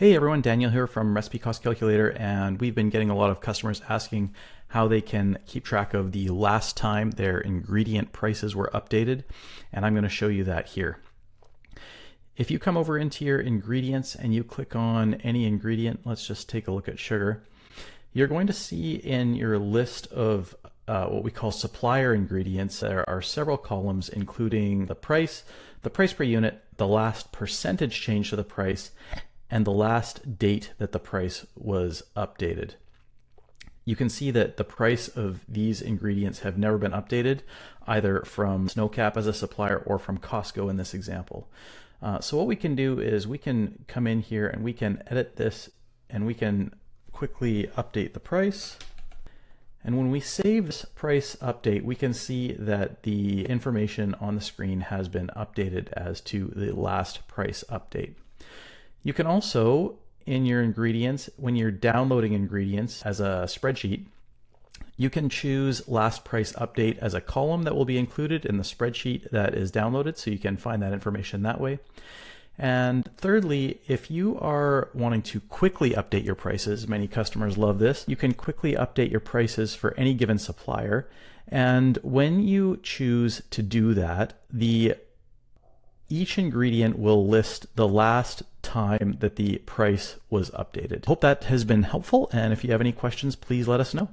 Hey everyone, Daniel here from Recipe Cost Calculator, and we've been getting a lot of customers asking how they can keep track of the last time their ingredient prices were updated, and I'm going to show you that here. If you come over into your ingredients and you click on any ingredient, let's just take a look at sugar, you're going to see in your list of what we call supplier ingredients, there are several columns including the price per unit, the last percentage change to the price, and the last date that the price was updated. You can see that the price of these ingredients have never been updated, either from Snowcap as a supplier or from Costco in this example. So what we can do is we can come in here and we can edit this and we can quickly update the price. And when we save this price update, we can see that the information on the screen has been updated as to the last price update. You can also, in your ingredients, when you're downloading ingredients as a spreadsheet, you can choose last price update as a column that will be included in the spreadsheet that is downloaded, so you can find that information that way. And thirdly, if you are wanting to quickly update your prices, many customers love this, you can quickly update your prices for any given supplier. And when you choose to do that, each ingredient will list the last time that the price was updated. Hope that has been helpful, and if you have any questions, please let us know.